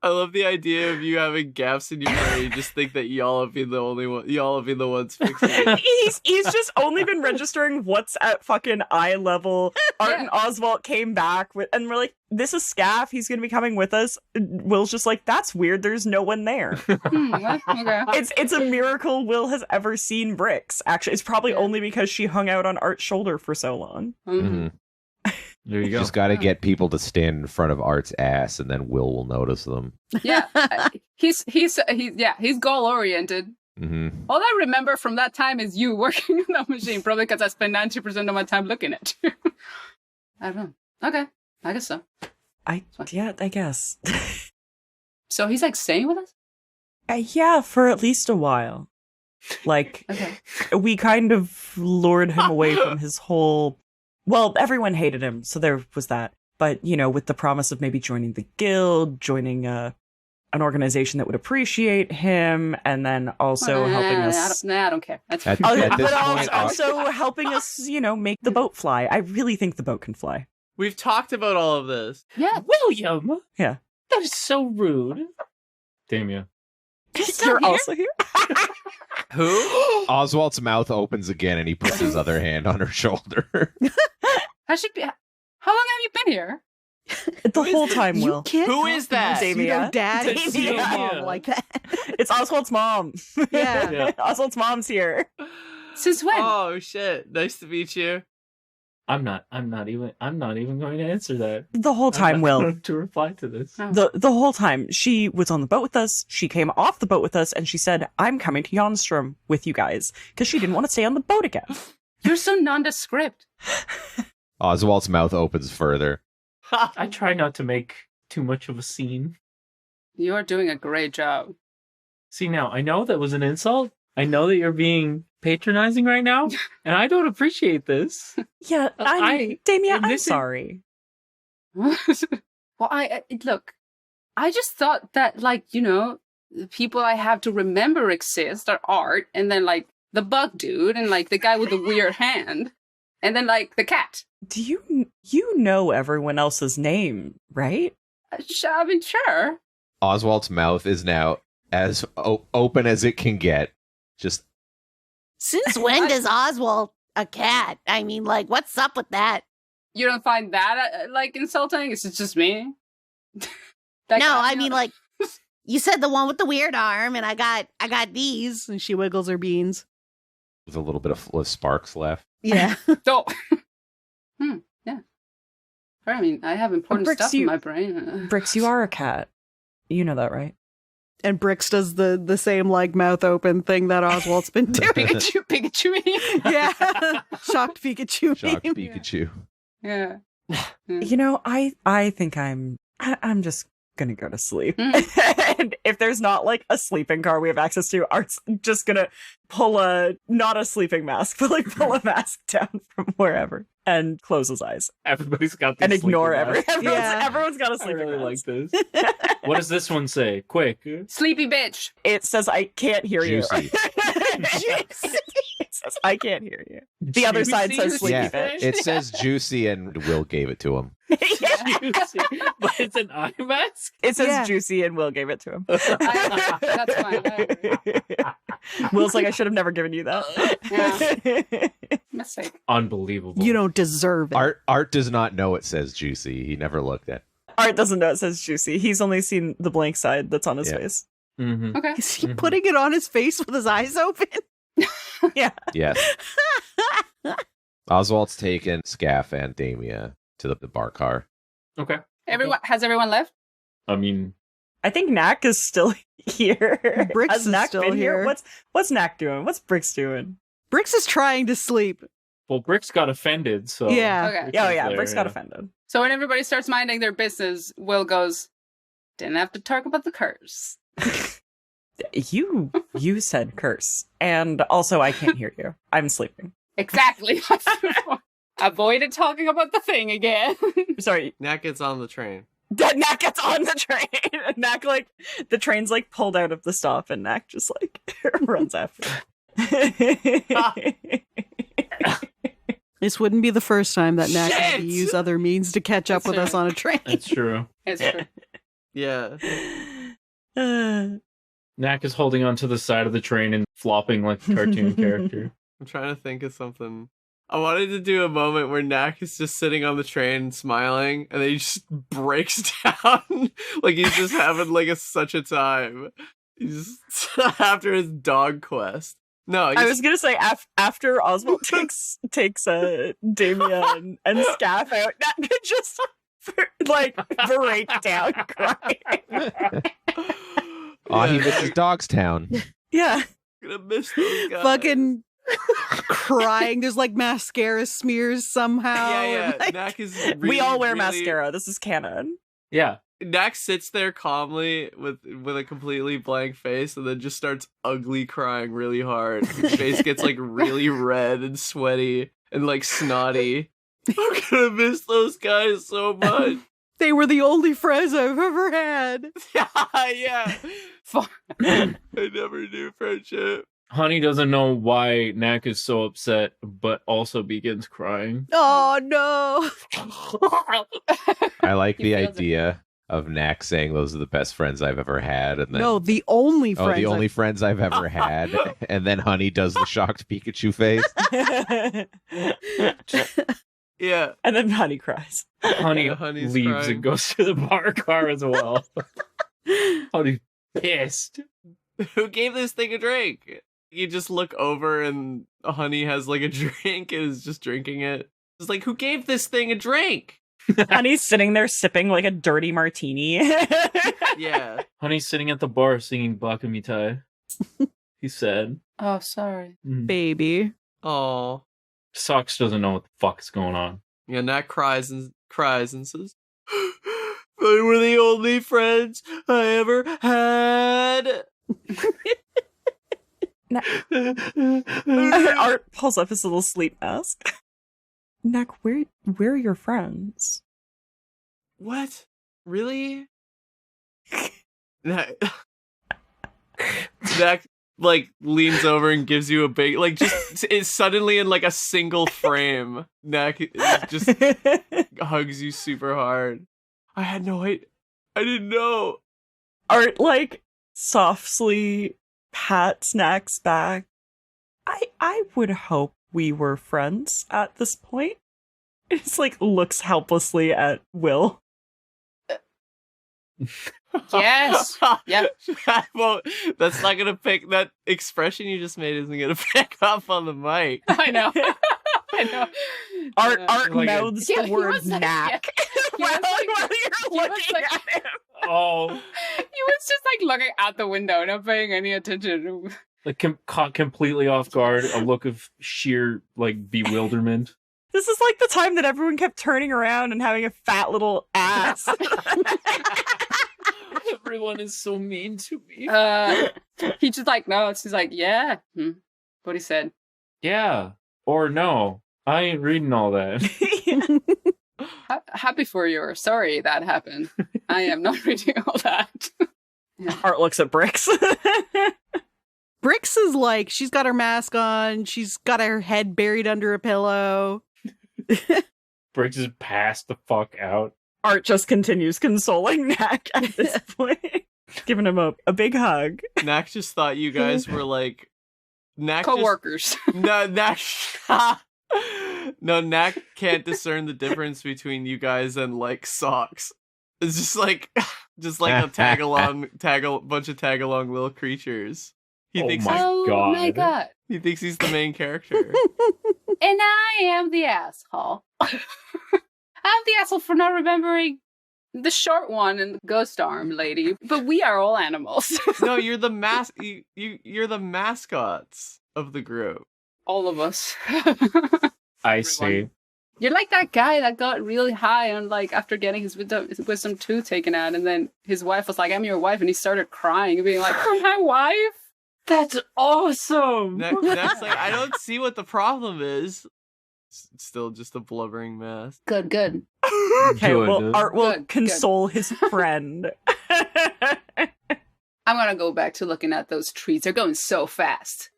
I love the idea of you having gaps in your brain. You just think that y'all have been the only one. Y'all have been the ones fixing it. He's just only been registering what's at fucking eye level. Art and Oswalt came back with, and we're like, this is Scaff. He's gonna be coming with us. Will's just like, that's weird. There's no one there. Okay. It's a miracle Will has ever seen Brix. Actually, it's probably only because she hung out on Art's shoulder for so long. Mhm. There you go. Just got to get people to stand in front of Art's ass, and then Will notice them. Yeah, he's goal oriented. Hmm. All I remember from that time is you working on that machine, probably because I spent 90% of my time looking at you. I don't know. Okay, I guess so. I guess. So he's like staying with us? Yeah, for at least a while. Like, Okay. we kind of lured him away from his whole. Well, everyone hated him, so there was that. But, you know, with the promise of maybe joining the guild, joining an organization that would appreciate him, and then also helping us. I don't care. That's At- fine. at this But point, also helping us, you know, make the boat fly. I really think the boat can fly. We've talked about all of this. Yeah. William, Yeah. that is so rude. Damn you. You're also here? Who? Oswald's mouth opens again, and he puts his other hand on her shoulder. I should be. How long have you been here? The whole time, You Will. can't Who talk is to that? your Damia. dad and Damia. your mom like that. It's Oswald's mom. Yeah. Yeah. Oswald's mom's here. Since when? Oh shit! Nice to meet you. I'm not even going to answer that. The whole time, I'm not Will. going to reply to this. Oh. The whole time. She was on the boat with us. She came off the boat with us, and she said, I'm coming to Jonstrom with you guys. Because she didn't want to stay on the boat again. You're so nondescript. Oswald's mouth opens further. I try not to make too much of a scene. You are doing a great job. See, now, I know that was an insult. I know that you're being patronizing right now, and I don't appreciate this. Yeah, Damia, and I'm this is- sorry. Well, look, I just thought that, like, you know, the people I have to remember exist are Art, and then, like, the bug dude, and, like, the guy with the weird hand, and then, like, the cat. Do you know everyone else's name, right? I mean, sure. Oswald's mouth is now as open as it can get. Just Since when does Oswalt a cat? I mean, like, what's up with that? You don't find that, like, insulting? It's just me? No, I mean, like, you said the one with the weird arm, and I got these. And she wiggles her beans. with a little bit of sparks left. Yeah. Oh. Yeah. I mean, I have important Brix, stuff in my brain. Brix, you are a cat. You know that, right? And Brix does the same like mouth open thing that Oswald's been doing. Pikachu. Yeah. Shocked Pikachu. Shocked meme. Pikachu. Yeah. You know, I think I'm just gonna go to sleep. Mhm. And if there's not like a sleeping car we have access to, Art's just gonna pull not a sleeping mask, but like pull a mask down from wherever and close his eyes Everybody's got these and ignore sleeping masks. everyone's got a I sleeping really mask. like this. What does this one say? Quick. Sleepy bitch. It says I can't hear Juicy. you. It says I can't hear you. The other side says Juicy. sleepy Yeah, bitch. it says juicy, and Will gave it to him. Juicy. But it's an eye mask? It says Yeah. juicy, and Will gave it to him. That's fine. I agree. Will's like, I should have never given you that. Mistake. Unbelievable. You don't deserve it. Art does not know it says juicy. He never looked at. Art doesn't know it says juicy. He's only seen the blank side that's on his Yeah. face. Mm-hmm. Okay. Is he Mhm. putting it on his face with his eyes open? Yeah. Yes. Oswald's taken Scaff and Damia to the bar car. Okay. Everyone left? I mean, I think Knack is still here. Brix Has is Knack still been here. What's Knack doing? What's Brix doing? Brix is trying to sleep. well, Brix got offended, so. Yeah. Okay. Brix Oh is yeah, there, Brix got yeah. offended. So when everybody starts minding their business, Will goes, didn't have to talk about the curse. You said curse, and also I can't hear you. I'm sleeping. Exactly. Avoided talking about the thing again. Sorry, Knack gets on the train. Knack gets on the train. And Knack the train's pulled out of the stop, and Knack just runs after. This wouldn't be the first time that Knack had to Shit! use other means to catch up That's with us true. on a train. That's true. It's true. Yeah. Knack is holding onto the side of the train and flopping like a cartoon character. I'm trying to think of something. I wanted to do a moment where Knack is just sitting on the train smiling and then he just breaks down. Like he's just having such a time. He's after his dog quest. No, I was gonna say after Oswalt takes Damia and Scaff out, Knack could just break down crying. Oh, he misses Dogstown. Yeah. gonna miss those guys. Fucking crying. There's mascara smears somehow. Yeah. and, Knack is We all wear really- mascara. This is canon. Yeah. Knack sits there calmly with a completely blank face and then just starts ugly crying really hard. His face gets really red and sweaty and snotty. I'm gonna miss those guys so much. They were the only friends I've ever had. Yeah. Fuck. I never knew friendship. Honey doesn't know why Knack is so upset, but also begins crying. Oh no. I like He the feels it. idea of Knack saying those are the best friends I've ever had, and then No, the only friends. the only I've- friends I've ever had, and then Honey does the shocked Pikachu face. Yeah. And then Honey cries. Honey Yeah, Honey's leaves crying. and goes to the bar car as well. Honey's pissed. Who gave this thing a drink? You just look over and Honey has a drink and is just drinking it. It's who gave this thing a drink? Honey's sitting there sipping a dirty martini. Yeah. Honey's sitting at the bar singing Baka Mitai. He's sad. Oh, sorry. Baby. Oh. Socks doesn't know what the fuck is going on. Yeah, Knack cries and says, "They were the only friends I ever had." Art pulls up his little sleep mask. Knack, where are your friends? What? Really? Knack leans over and gives you a big just it's suddenly in a single frame. Knack just hugs you super hard. I had no idea. I didn't know. Art softly pats Knack's back. I would hope we were friends at this point. It's looks helplessly at Will. Yes. Yeah. Well, that's not gonna pick. That expression you just made isn't gonna pick up on the mic. I know. I know. Art Like a- mouths Yeah, the he word was like- Knack. He was While he you're was looking like- at him. Oh, He was just looking out the window, not paying any attention. caught completely off guard, a look of sheer bewilderment. This is the time that everyone kept turning around and having a fat little ass. Everyone is so mean to me. He just like nods. He's like, yeah. What he said. Yeah. Or no. I ain't reading all that. Happy for you, or sorry that happened. I am not reading all that. Art looks at Brix. Brix is like, she's got her mask on. She's got her head buried under a pillow. Brix is passed the fuck out. Art just continues consoling Knack at this point. Giving him a big hug. Knack just thought you guys were like... Knack Co-workers. Knack can't discern the difference between you guys and like socks. It's just like a bunch of tag along little creatures. He thinks oh my god. He thinks he's the main character. And I am the asshole. I'm the asshole for not remembering the short one and the ghost arm lady. But we are all animals. No, you're the you're the mascots of the group. All of us. I see. You're like that guy that got really high on like after getting his wisdom tooth taken out, and then his wife was like, "I'm your wife," and he started crying and being like, "For my wife." That's awesome. That's like, I don't see what the problem is. It's still just a blubbering mess. Good. Okay, well, Art will console his friend. I'm gonna go back to looking at those trees. They're going so fast.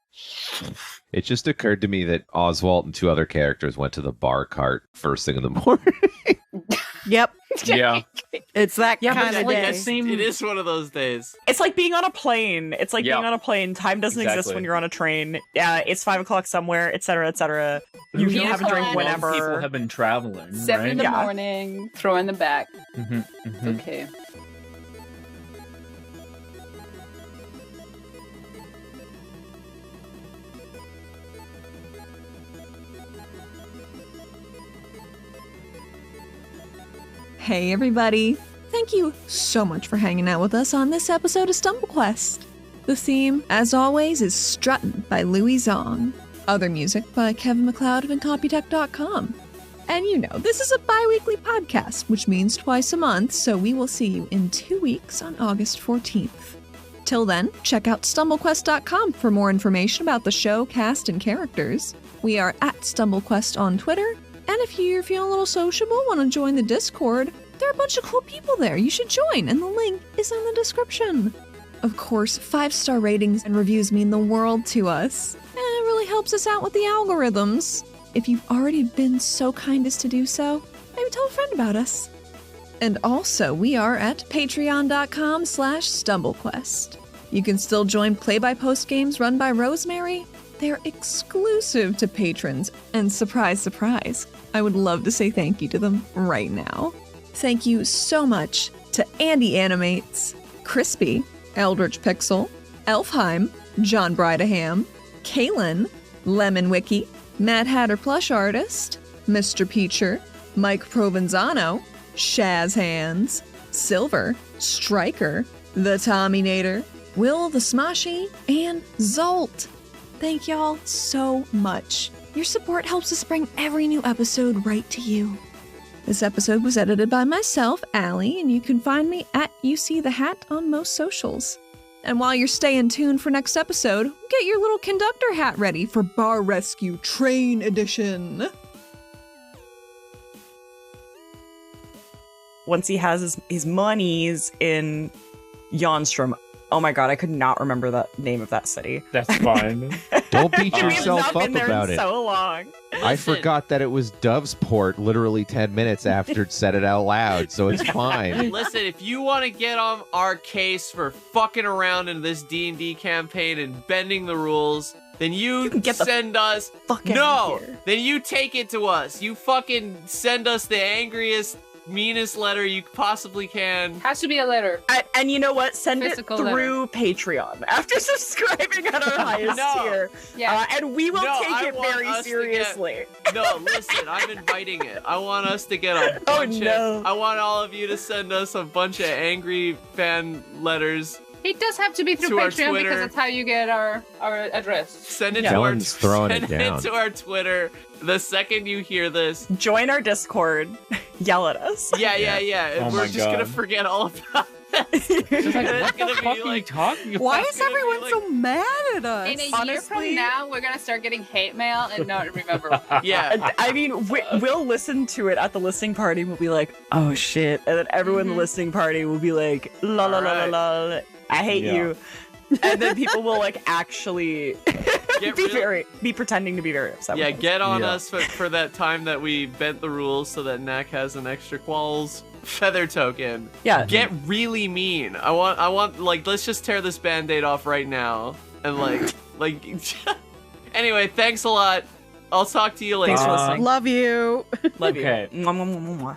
It just occurred to me that Oswalt and 2 other characters went to the bar cart first thing in the morning. Yep. Yeah. It's that kind of day. It is one of those days. It's like being on a plane. It's like being on a plane. Time doesn't exist when you're on a train. It's 5 o'clock somewhere, etc., etc. You can have a drink whenever. People have been traveling. 7 in the morning. Throw in the back. Mm-hmm. Okay. Hey everybody! Thank you so much for hanging out with us on this episode of StumbleQuest. The theme, as always, is Struttin by Louie Zong. Other music by Kevin MacLeod of Incompetech.com. And you know, this is a bi-weekly podcast, which means twice a month, so we will see you in 2 weeks on August 14th. Till then, check out StumbleQuest.com for more information about the show, cast, and characters. We are at StumbleQuest on Twitter. And if you're feeling a little sociable, want to join the Discord, there are a bunch of cool people there. You should join, and the link is in the description. Of course, 5-star ratings and reviews mean the world to us, and it really helps us out with the algorithms. If you've already been so kind as to do so, maybe tell a friend about us. And also, we are at patreon.com/StumbleQuest. You can still join play-by-post games run by Rosemary. They're exclusive to patrons, and surprise, surprise, I would love to say thank you to them right now. Thank you so much to Andy Animates, Crispy, Eldritch Pixel, Elfheim, John Bridaham, Kaylin, Lemon Wiki, Mad Hatter Plush Artist, Mr. Peacher, Mike Provenzano, Shaz Hands, Silver, Striker, The Tommynator, Will the Smoshy, and Zolt. Thank y'all so much. Your support helps us bring every new episode right to you. This episode was edited by myself, Allie, and you can find me at UCTheHat on most socials. And while you're staying tuned for next episode, get your little conductor hat ready for Bar Rescue Train Edition. Once he has his monies in Jonstrom. Oh my god, I could not remember the name of that city. That's fine. Don't beat yourself up been there about in it. So long. I forgot that it was Dovesport literally 10 minutes after it said it out loud, so it's fine. Listen, if you want to get on our case for fucking around in this D&D campaign and bending the rules, then you can get the send us... fuck out No! of here. Then you take it to us. You fucking send us the angriest, meanest letter you possibly can. Has to be a letter. And you know what? Send Physical it through Patreon after subscribing at our highest tier. Yeah. And we will take I it want very us to seriously. No, listen, I'm inviting it. I want us to get a Oh, bunch no. of... I want all of you to send us a bunch of angry fan letters. It does have to be through To our Patreon Twitter. because that's how you get our address. Send it Yeah. to our Kellan's throwing it send down. it to our Twitter the second you hear this. Join our Discord. Yell at us. Yeah. Oh And we're my just gonna God. forget all about It's like, what gonna the be fuck are you like- talking about? Why is gonna be everyone like- so mad at us? In a year Honestly- from now, we're gonna start getting hate mail and not remember. Yeah. I mean, we'll listen to it at the listening party. We'll be like, "Oh shit," and then everyone in the listening party will be like, "La la la la la, I hate Yeah. you," and then people will like actually Get be real- be pretending to be very upset. Yeah, with us. get on Yeah. us for that time that we bent the rules so that Knack has an extra Qualls feather token. Yeah. Get really mean. I want like let's just tear this band-aid off right now. And like anyway, thanks a lot. I'll talk to you later. Thanks for listening. Love you. Love you. Okay. Mwah, mwah, mwah, mwah.